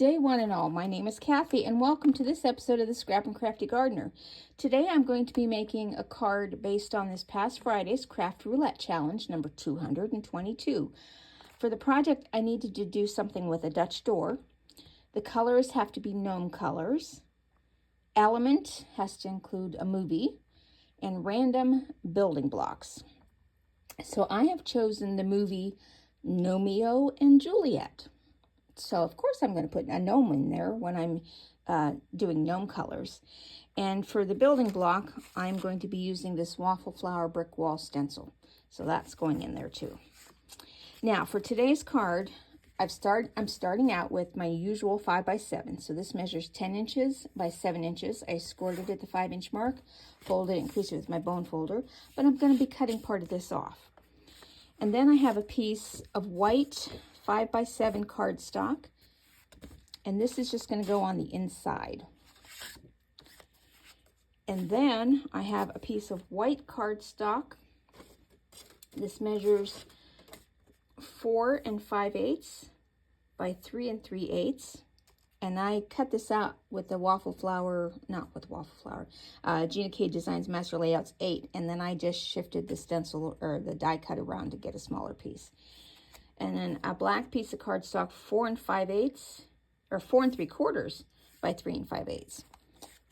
Good day, one and all. My name is Kathy, and welcome to this episode of the Scrap and Crafty Gardener. Today I'm going to be making a card based on this past Friday's Kraft Roulette Challenge, number 222. For the project, I needed to do something with a Dutch door. The colors have to be gnome colors. Element has to include a movie, and random building blocks. So I have chosen the movie Gnomeo and Juliet. So of course I'm going to put a gnome in there when I'm doing gnome colors. And for the building block, I'm going to be using this waffle flower brick wall stencil. So that's going in there too. Now for today's card, I'm starting out with my usual 5x7. So this measures 10 inches by 7 inches. I scored it at the 5-inch mark, folded it, increased it with my bone folder, but I'm going to be cutting part of this off. And then I have a piece of white 5x7 cardstock, and this is just going to go on the inside. And then I have a piece of white cardstock. This measures 4 5/8 by 3 3/8, and I cut this out with the GinaK Designs Master Layouts 8, and then I just shifted the stencil or the die cut around to get a smaller piece. And then a black piece of cardstock, 4 5/8 or 4 3/4 by 3 5/8,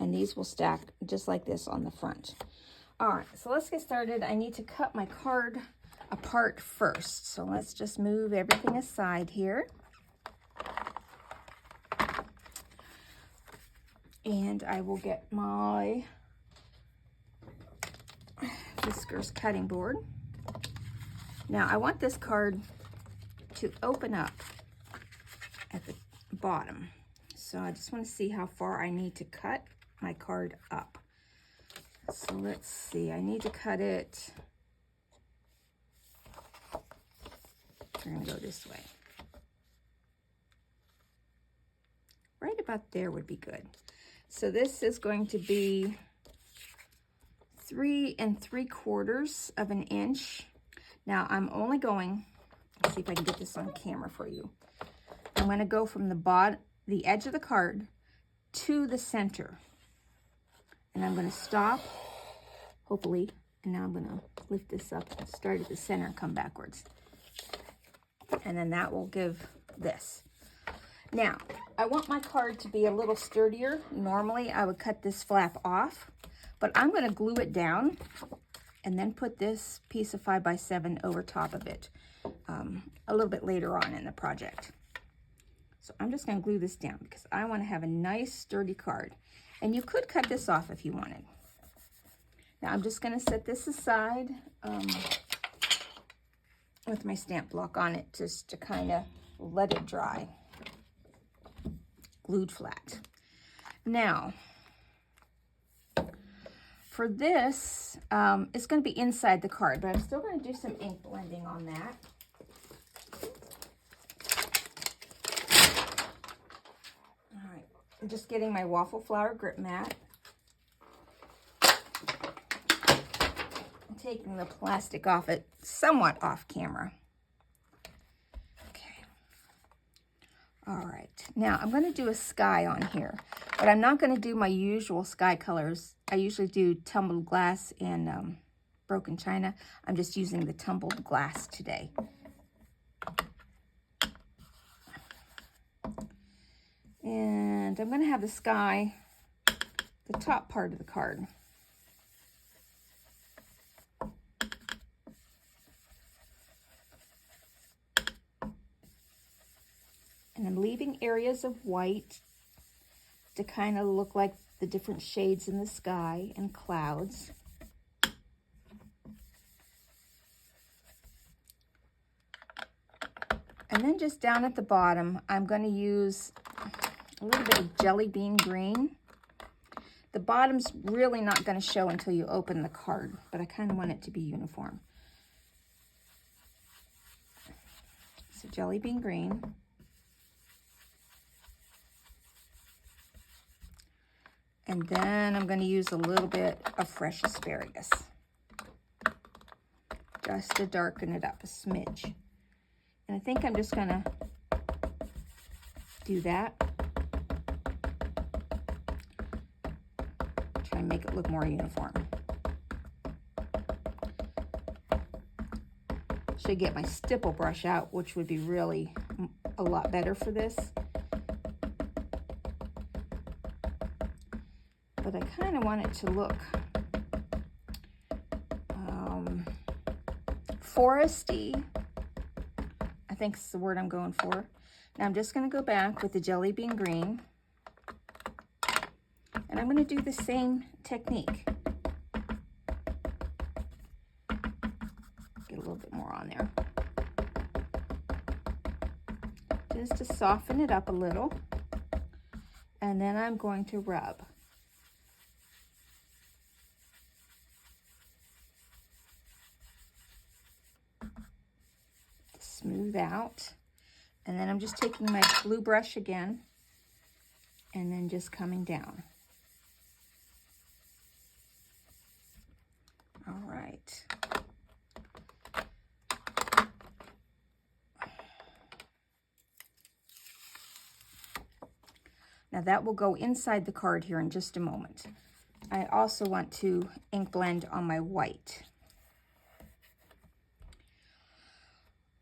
and these will stack just like this on the front. All right, so let's get started. I need to cut my card apart first, so let's just move everything aside here. And I will get my Fiskars cutting board. Now I want this card to open up at the bottom, so I just want to see how far I need to cut my card up. So let's see, I need to cut it, we're going to go this way. Right about there would be good. So this is going to be 3 3/4 of an inch. Now I'm only going, let's see if I can get this on camera for you. I'm going to go from the edge of the card to the center. And I'm going to stop, hopefully, and now I'm going to lift this up, start at the center and come backwards. And then that will give this. Now, I want my card to be a little sturdier. Normally, I would cut this flap off, but I'm going to glue it down and then put this piece of 5x7 over top of it a little bit later on in the project. So I'm just going to glue this down because I want to have a nice sturdy card. And you could cut this off if you wanted. Now I'm just going to set this aside with my stamp block on it just to kind of let it dry. Glued flat. Now, for this, it's going to be inside the card, but I'm still going to do some ink blending on that. All right, I'm just getting my waffle flower grip mat. I'm taking the plastic off it, somewhat off camera. All right, now I'm going to do a sky on here, but I'm not going to do my usual sky colors. I usually do tumbled glass and broken china. I'm just using the tumbled glass today. And I'm going to have the sky, the top part of the card. And I'm leaving areas of white to kind of look like the different shades in the sky and clouds. And then just down at the bottom, I'm going to use a little bit of jelly bean green. The bottom's really not going to show until you open the card, but I kind of want it to be uniform. So jelly bean green. And then I'm going to use a little bit of fresh asparagus, just to darken it up a smidge. And I think I'm just going to do that. Try and make it look more uniform. Should get my stipple brush out, which would be really a lot better for this. But I kind of want it to look foresty. I think it's the word I'm going for. Now I'm just going to go back with the jelly bean green. And I'm going to do the same technique. Get a little bit more on there. Just to soften it up a little. And then I'm going to rub. Smooth out. And then I'm just taking my blue brush again and then just coming down. All right. Now that will go inside the card here in just a moment. I also want to ink blend on my white.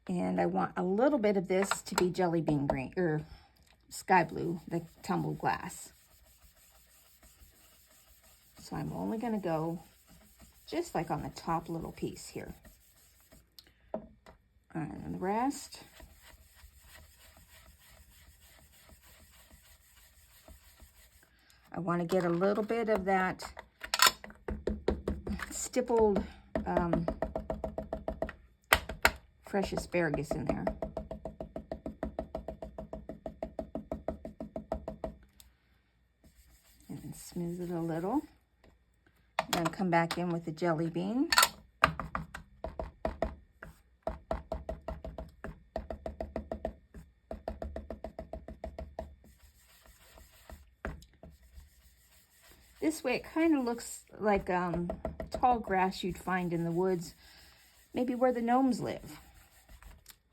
And I want a little bit of this to be jelly bean green, or sky blue, the tumbled glass. So I'm only going to go just like on the top little piece here. And the rest. I want to get a little bit of that stippled fresh asparagus in there. And smooth it a little. Then come back in with the jelly bean. This way it kind of looks like tall grass you'd find in the woods, maybe where the gnomes live.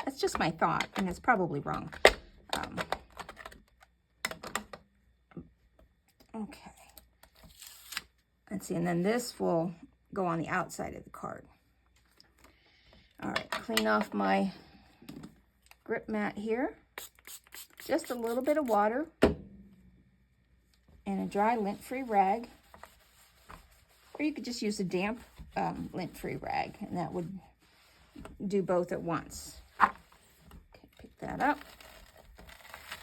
That's just my thought, and it's probably wrong. Okay. Let's see, and then this will go on the outside of the card. All right, clean off my grip mat here. Just a little bit of water and a dry lint-free rag. Or you could just use a damp lint-free rag, and that would do both at once. Okay, pick that up.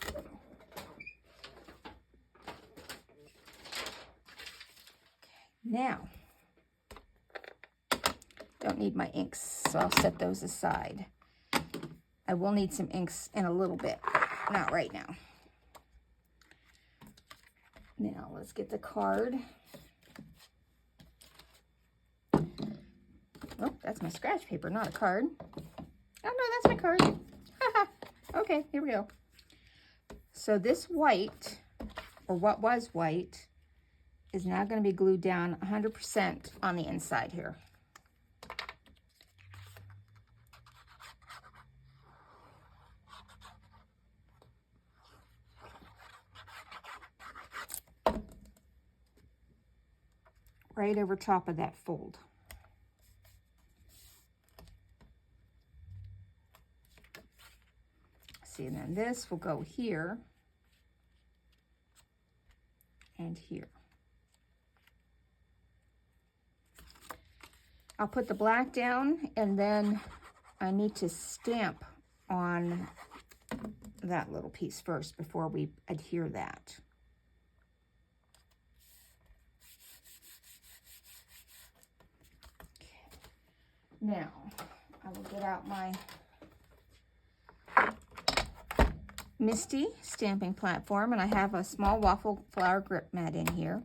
Okay, now, don't need my inks, so I'll set those aside. I will need some inks in a little bit, not right now. Now, let's get the card. Oh, that's my scratch paper, not a card. Oh, no, that's my card. Okay, here we go. So this white, or what was white, is now going to be glued down 100% on the inside here. Right over top of that fold. See, and then this will go here and here. I'll put the black down, and then I need to stamp on that little piece first before we adhere that. Now, I will get out my Misty stamping platform, and I have a small waffle flower grip mat in here.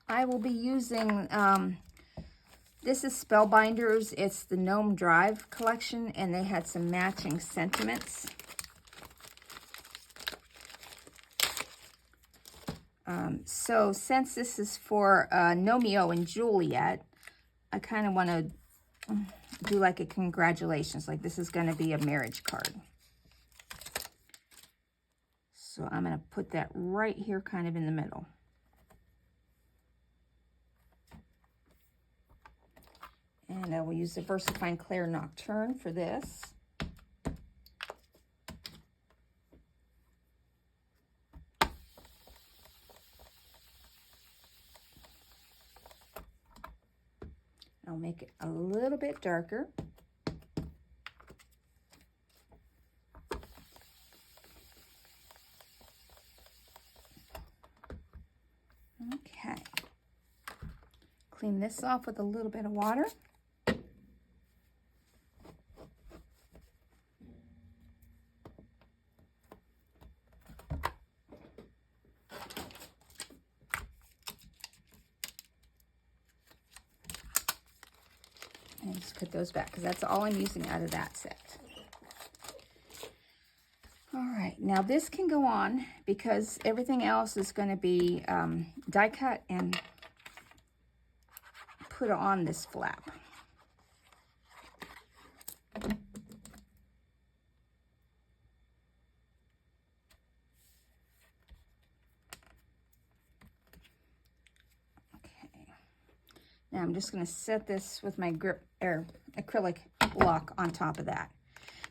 I will be using, this is Spellbinders. It's the Gnome Drive collection, and they had some matching sentiments. So since this is for Gnomeo and Juliet, I kind of want to do like a congratulations, like this is going to be a marriage card. So I'm going to put that right here kind of in the middle. And I will use the VersaFine Clair Nocturne for this. I'll make it a little bit darker. Okay. Clean this off with a little bit of water. And just put those back because that's all I'm using out of that set. All right, now this can go on because everything else is going to be die cut and put on this flap. Now I'm just going to set this with my grip or acrylic block on top of that.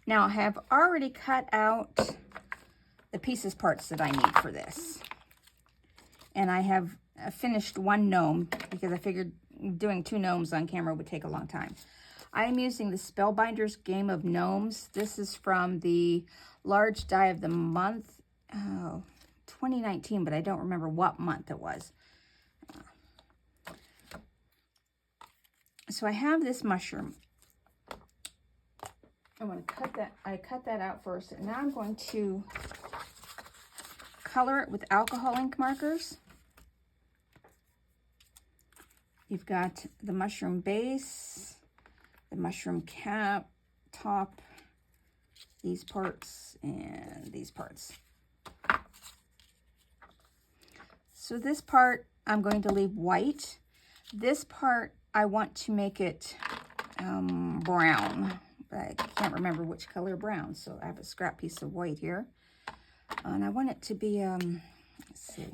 Now I have already cut out the pieces parts that I need for this. And I have finished one gnome because I figured doing 2 gnomes on camera would take a long time. I'm using the Spellbinders Game of Gnomes. This is from the Large Die of the Month, 2019, but I don't remember what month it was. So I have this mushroom. I'm going to cut that. I cut that out first, and now I'm going to color it with alcohol ink markers. You've got the mushroom base, the mushroom cap, top, these parts, and these parts. So this part I'm going to leave white. This part I want to make it brown, but I can't remember which color brown, so I have a scrap piece of white here. And I want it to be, let's see.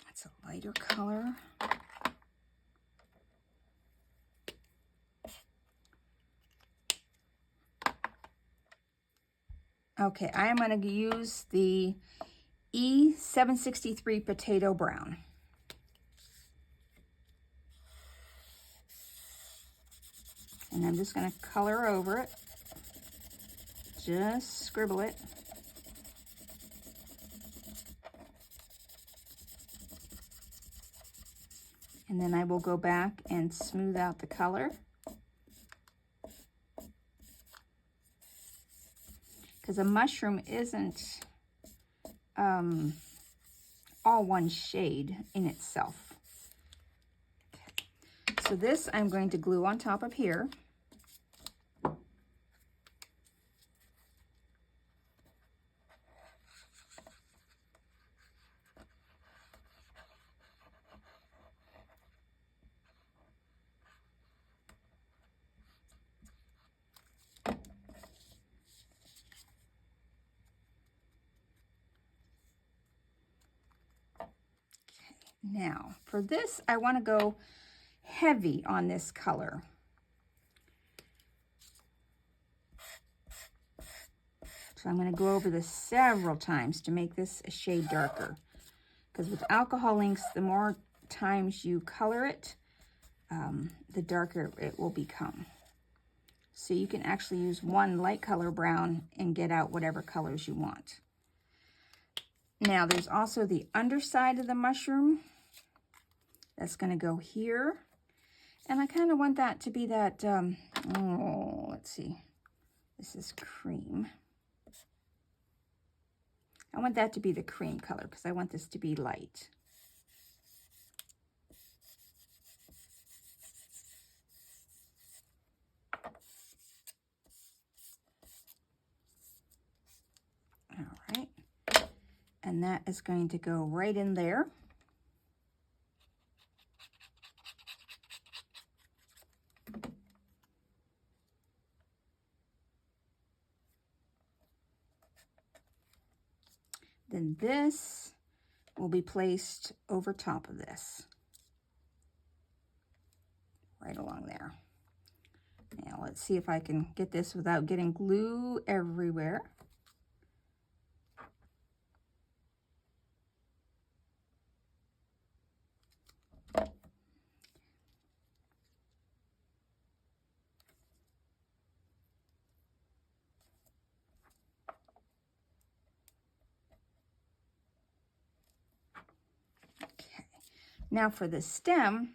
That's a lighter color. Okay, I am going to use the E763 Potato Brown. And I'm just going to color over it. Just scribble it. And then I will go back and smooth out the color. Because a mushroom isn't all one shade in itself. Okay. So this I'm going to glue on top of here. Now, for this, I want to go heavy on this color. So I'm going to go over this several times to make this a shade darker. Because with alcohol inks, the more times you color it, the darker it will become. So you can actually use one light color brown and get out whatever colors you want. Now, there's also the underside of the mushroom. That's going to go here. And I kind of want that to be that, let's see. This is cream. I want that to be the cream color because I want this to be light. All right. And that is going to go right in there. Then this will be placed over top of this, right along there. Now let's see if I can get this without getting glue everywhere. Okay, now for the stem,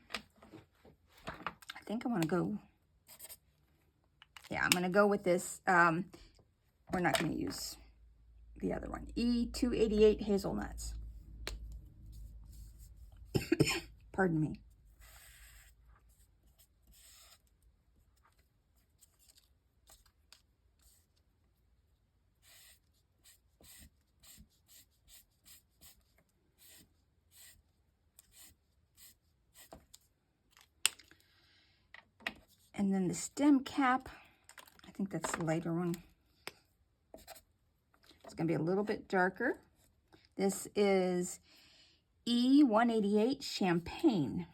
I think I want to go, yeah, I'm going to go with this. We're not going to use the other one, E288 Hazelnuts. Pardon me. And then the stem cap, I think that's the lighter one. It's going to be a little bit darker. This is E188 Champagne.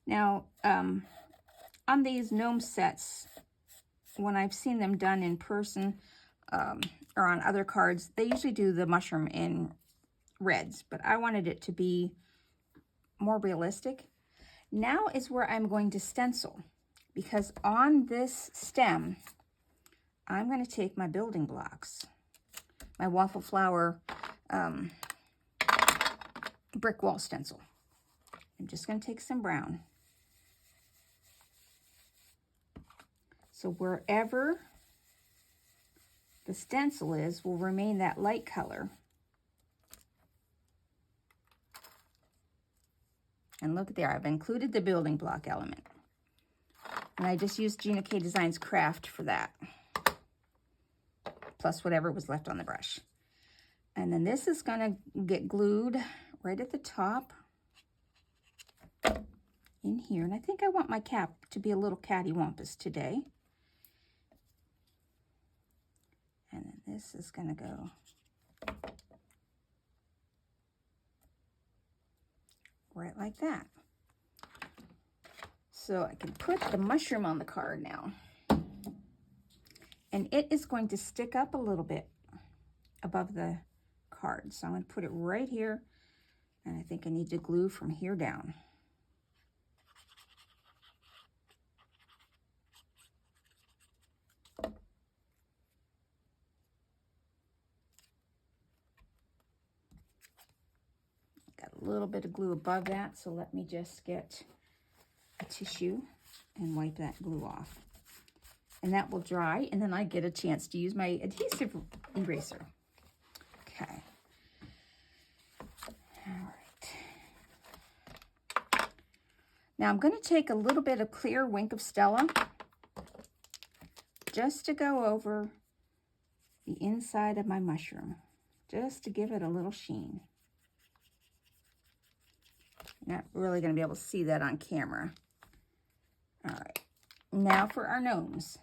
Now, on these gnome sets, when I've seen them done in person or on other cards, they usually do the mushroom in reds, but I wanted it to be more realistic. Now is where I'm going to stencil, because on this stem, I'm going to take my building blocks, my waffle flower brick wall stencil. I'm just going to take some brown. So wherever the stencil is will remain that light color. And look there, I've included the building block element. And I just used GinaK Designs Kraft for that. Plus whatever was left on the brush. And then this is gonna get glued right at the top in here. And I think I want my cap to be a little cattywampus today. And then this is gonna go right like that. So I can put the mushroom on the card now. And it is going to stick up a little bit above the card. So I'm going to put it right here. And I think I need to glue from here down. Got a little bit of glue above that, so let me just get a tissue and wipe that glue off. And that will dry, and then I get a chance to use my adhesive eraser. Okay. All right. Now I'm going to take a little bit of clear Wink of Stella just to go over the inside of my mushroom, just to give it a little sheen. Not really going to be able to see that on camera. All right. Now for our gnomes.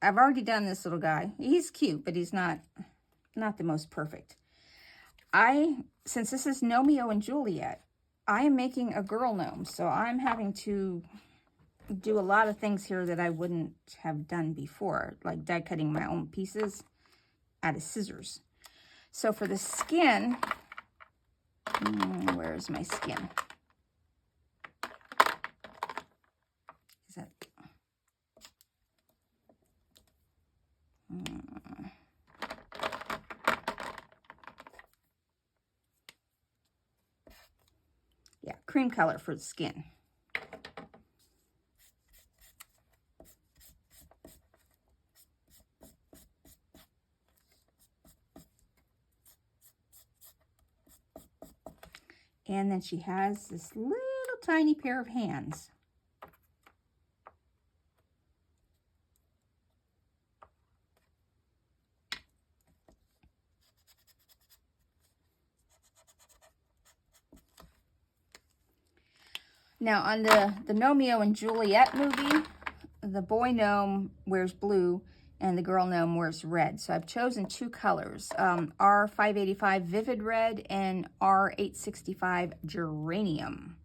I've already done this little guy. He's cute, but he's not the most perfect. Since this is Gnomeo and Juliet, I am making a girl gnome, so I'm having to do a lot of things here that I wouldn't have done before, like die cutting my own pieces out of scissors. So for the skin, where's my skin? Is that... yeah, cream color for the skin. And then she has this little tiny pair of hands. Now, on the Gnomeo and Juliet movie, the boy gnome wears blue and the girl gnome wears red. So I've chosen two colors, R585 Vivid Red and R865 Geranium.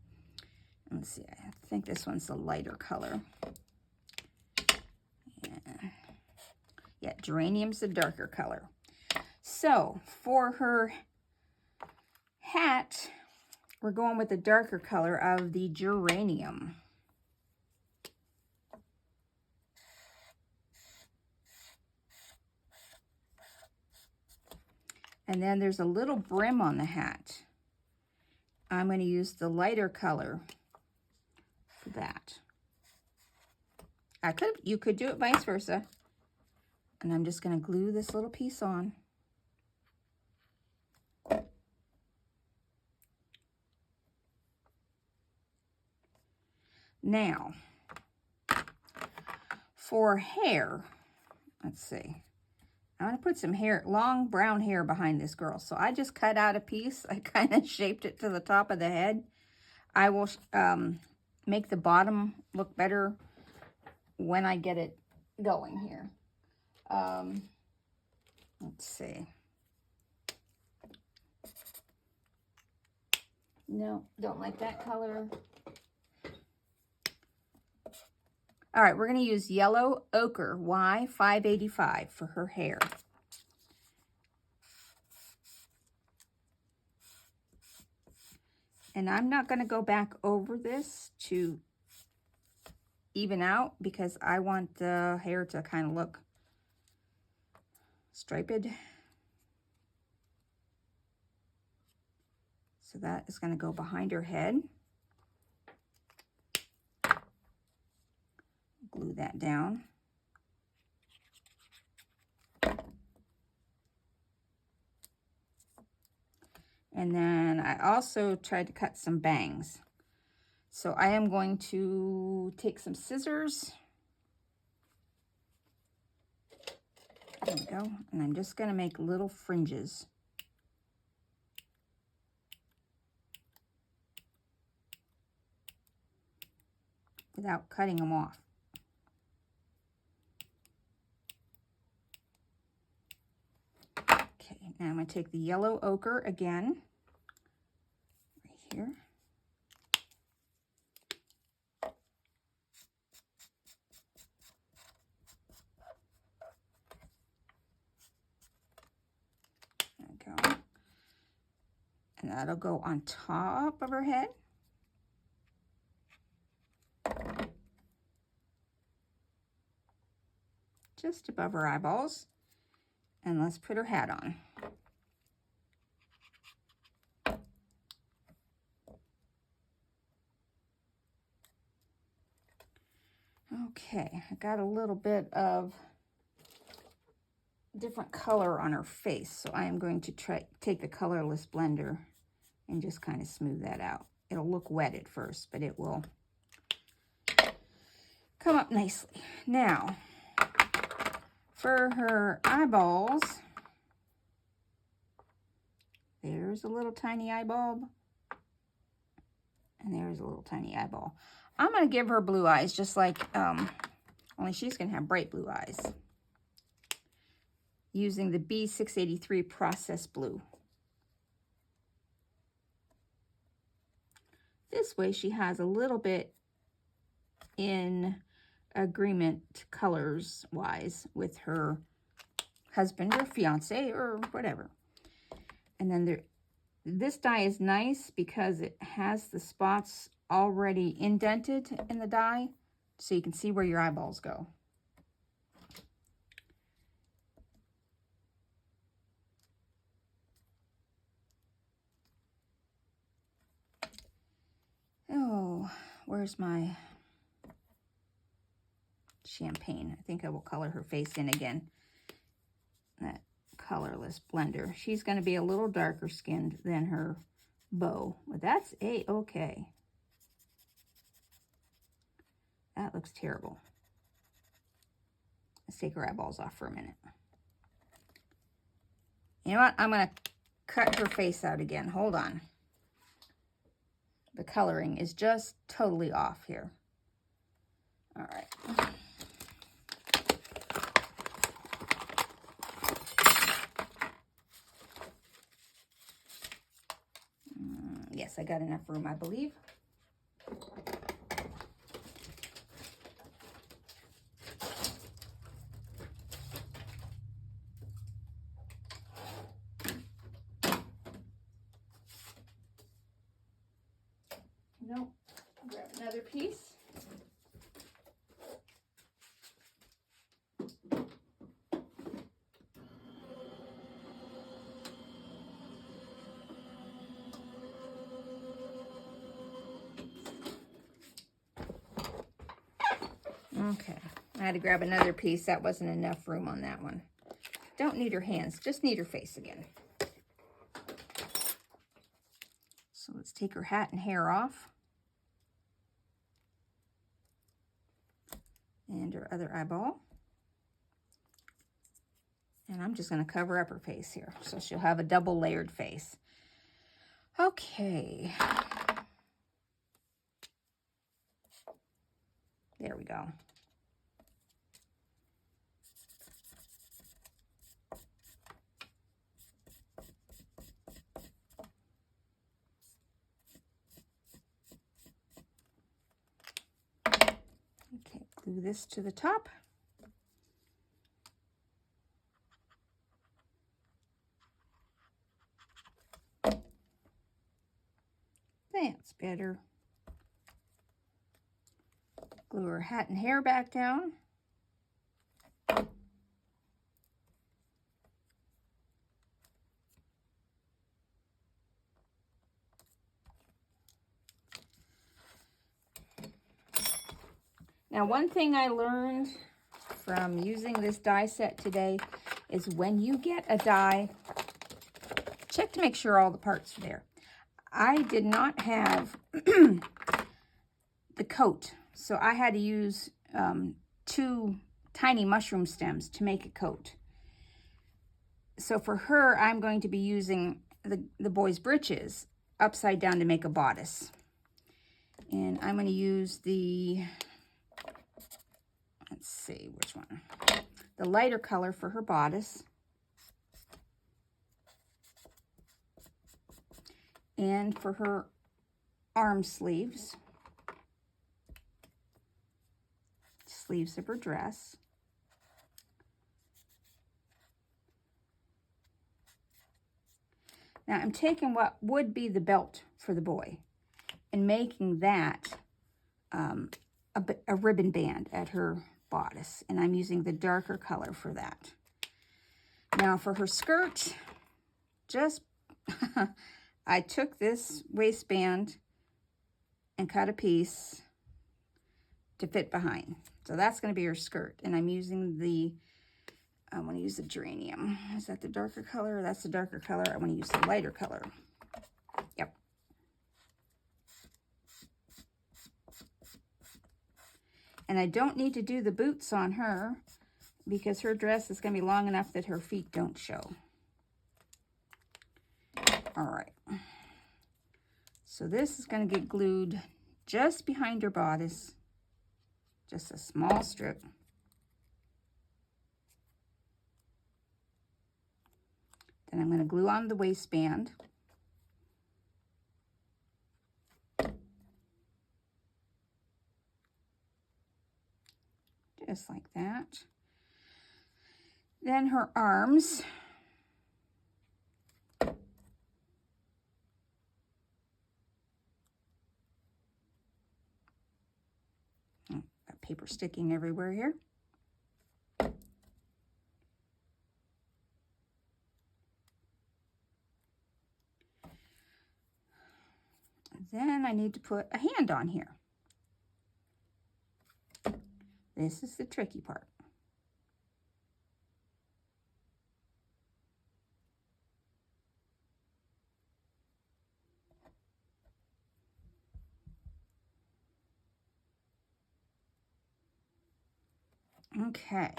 Let's see, I think this one's the lighter color. Yeah, Geranium's the darker color. So for her hat, we're going with the darker color of the Geranium. And then there's a little brim on the hat. I'm going to use the lighter color for that. You could do it vice versa. And I'm just going to glue this little piece on. Now, for hair, let's see. I'm going to put some hair, long brown hair behind this girl. So I just cut out a piece. I kind of shaped it to the top of the head. I will make the bottom look better when I get it going here. Let's see. No, don't like that color. All right, we're going to use yellow ochre Y585 for her hair. And I'm not going to go back over this to even out because I want the hair to kind of look striped. So that is going to go behind her head. Glue that down. And then I also tried to cut some bangs. So I am going to take some scissors. There we go. And I'm just going to make little fringes. Without cutting them off. Okay, now I'm going to take the yellow ochre again, right here. There we go. And that'll go on top of her head. Just above her eyeballs. And let's put her hat on. Okay, I got a little bit of different color on her face, so I am going to take the colorless blender and just kind of smooth that out. It'll look wet at first, but it will come up nicely. Now, for her eyeballs, there's a little tiny eyeball, and there's a little tiny eyeball. I'm going to give her blue eyes, just like, only she's going to have bright blue eyes, using the B683 Process Blue. This way she has a little bit in agreement colors-wise with her husband or fiance or whatever. And then this die is nice because it has the spots already indented in the die, so you can see where your eyeballs go. Oh, where's my champagne? I think I will color her face in again. That colorless blender. She's going to be a little darker skinned than her bow, but that's a-okay. That looks terrible. Let's take her eyeballs off for a minute. You know what? I'm going to cut her face out again. Hold on. The coloring is just totally off here. All right. I got enough room, I believe. Nope. Grab another piece. Okay, I had to grab another piece. That wasn't enough room on that one. Don't need her hands, just need her face again. So let's take her hat and hair off. And her other eyeball. And I'm just going to cover up her face here, so she'll have a double layered face. Okay. There we go. Okay, glue this to the top. That's better. Glue her hat and hair back down. Now, one thing I learned from using this die set today is when you get a die, check to make sure all the parts are there. I did not have the coat, so I had to use 2 tiny mushroom stems to make a coat. So for her, I'm going to be using the boy's breeches upside down to make a bodice. And I'm going to use the, let's see, which one? The lighter color for her bodice. And for her arm sleeves. Sleeves of her dress. Now I'm taking what would be the belt for the boy and making that a ribbon band at her bodice, and I'm using the darker color for that. Now for her skirt, just I took this waistband and cut a piece to fit behind. So that's going to be her skirt, and I'm using the, I want to use the geranium. Is that the darker color? That's the darker color. I want to use the lighter color. Yep. And I don't need to do the boots on her because her dress is going to be long enough that her feet don't show. All right. So this is going to get glued just behind her bodice. Just a small strip. Then I'm going to glue on the waistband. Just like that. Then her arms. Oh, got paper sticking everywhere here. Then I need to put a hand on here. This is the tricky part. Okay.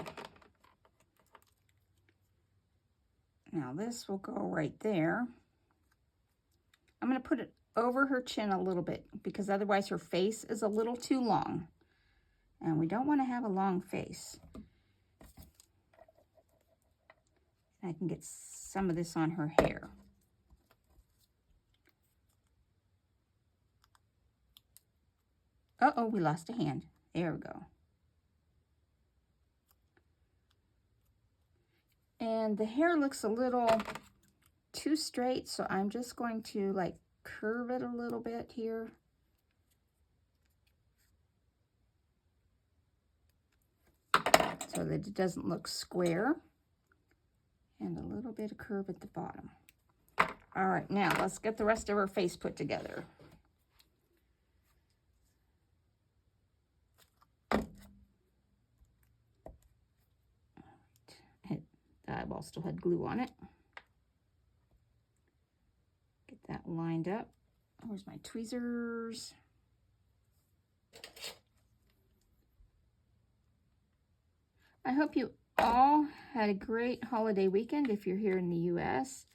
Now this will go right there. I'm going to put it over her chin a little bit because otherwise her face is a little too long. And we don't want to have a long face. I can get some of this on her hair. Uh-oh, we lost a hand. There we go. And the hair looks a little too straight, so I'm just going to like curve it a little bit here. So that it doesn't look square. And a little bit of curve at the bottom. All right, now let's get the rest of her face put together. The eyeball still had glue on it. Get that lined up. Where's my tweezers? I hope you all had a great holiday weekend if you're here in the U.S.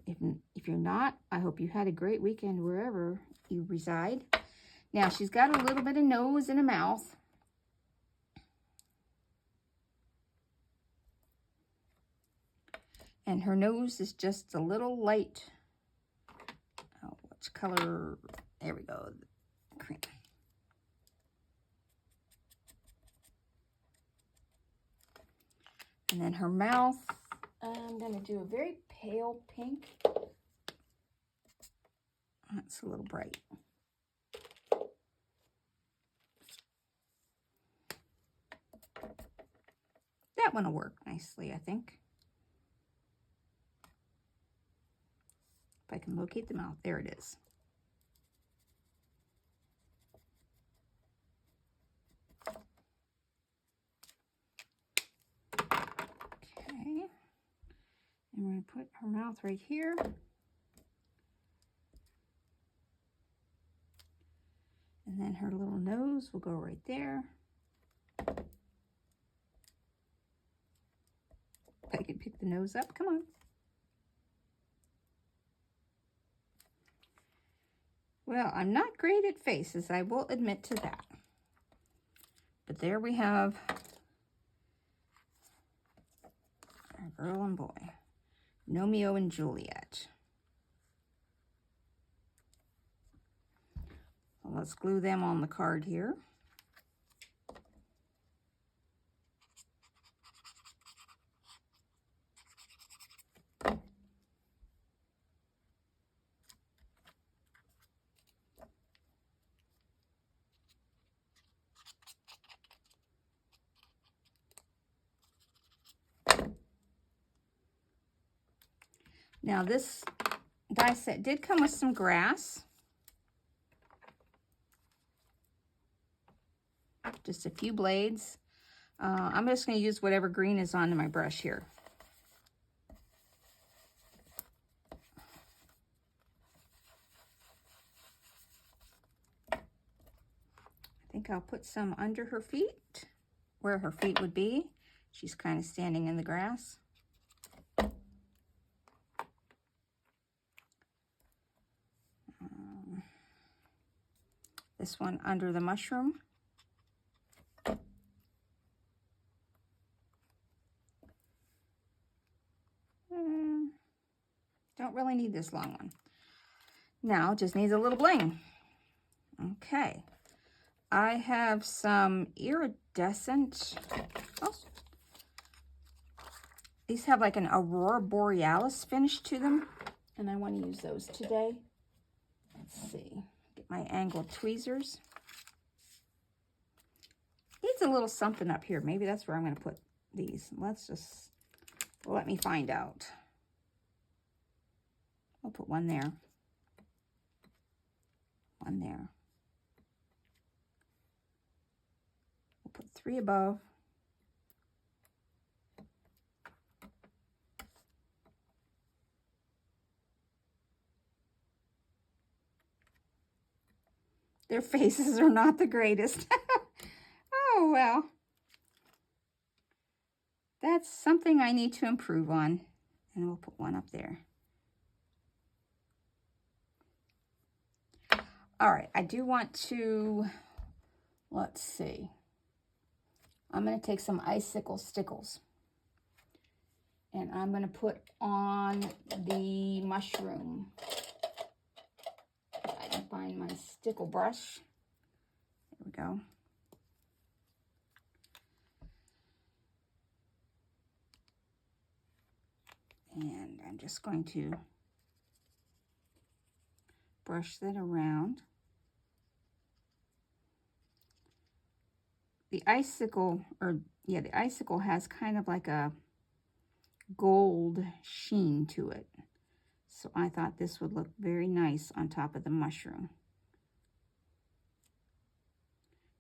If you're not, I hope you had a great weekend wherever you reside. Now, she's got a little bit of nose and a mouth. And her nose is just a little light. Oh, which color? There we go. Cream. And then her mouth, I'm going to do a very pale pink. That's a little bright. That one will work nicely, I think. If I can locate the mouth, there it is. Okay. And we're going to put her mouth right here. And then her little nose will go right there. If I can pick the nose up, come on. Well, I'm not great at faces, I will admit to that. But there we have our girl and boy, Romeo and Juliet. So let's glue them on the card here. Now this die set did come with some grass. Just a few blades. I'm just going to use whatever green is on my brush here. I think I'll put some under her feet, where her feet would be. She's kind of standing in the grass. This one under the mushroom. Don't really need this long one. Now, just needs a little bling. Okay. I have some iridescent. Oh, these have like an Aurora Borealis finish to them. And I want to use those today. Let's see. Get my angled tweezers. Needs a little something up here. Maybe that's where I'm going to put these. Let me find out. I'll put one there. One there. We'll put 3 above. Their faces are not the greatest. Oh, well. That's something I need to improve on. And we'll put one up there. All right, I do want to, let's see. I'm going to take some icicle stickles. And I'm going to put on the mushroom. If I can find my stickle brush. we go. And I'm just going to brush that around. The icicle, the icicle has kind of like a gold sheen to it. So I thought this would look very nice on top of the mushroom.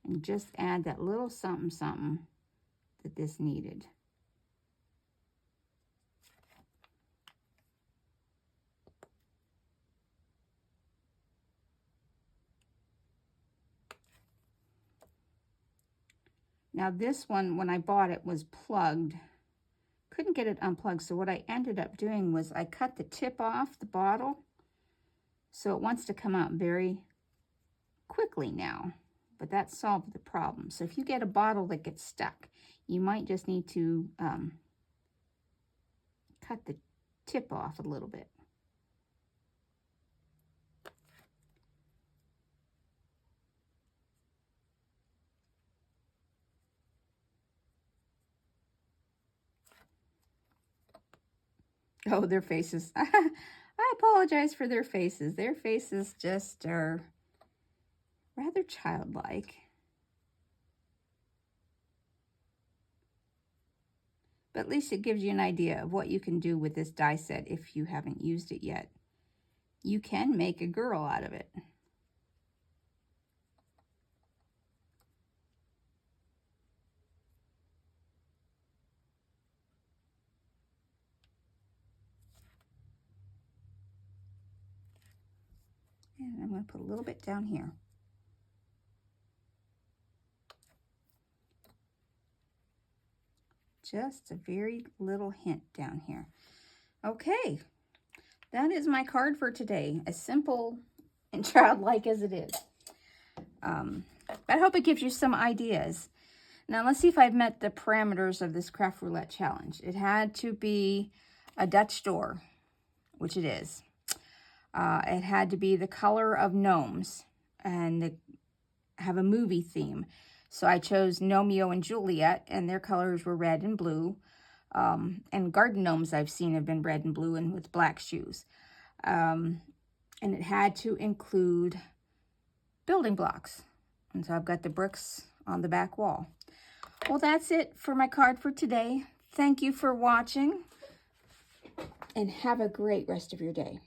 And just add that little something something that this needed. Now this one, when I bought it, was plugged. Couldn't get it unplugged, so what I ended up doing was I cut the tip off the bottle, so it wants to come out very quickly now, but that solved the problem. So if you get a bottle that gets stuck, you might just need to cut the tip off a little bit. Oh, their faces. I apologize for their faces. Their faces just are rather childlike. But at least it gives you an idea of what you can do with this die set if you haven't used it yet. You can make a girl out of it. And I'm going to put a little bit down here. Just a very little hint down here. Okay, that is my card for today. As simple and childlike as it is. I hope it gives you some ideas. Now let's see if I've met the parameters of this Craft Roulette challenge. It had to be a Dutch door, which it is. It had to be the color of gnomes and have a movie theme. So I chose Romeo and Juliet, and their colors were red and blue. And garden gnomes I've seen have been red and blue and with black shoes. And it had to include building blocks. And so I've got the bricks on the back wall. Well, that's it for my card for today. Thank you for watching, and have a great rest of your day.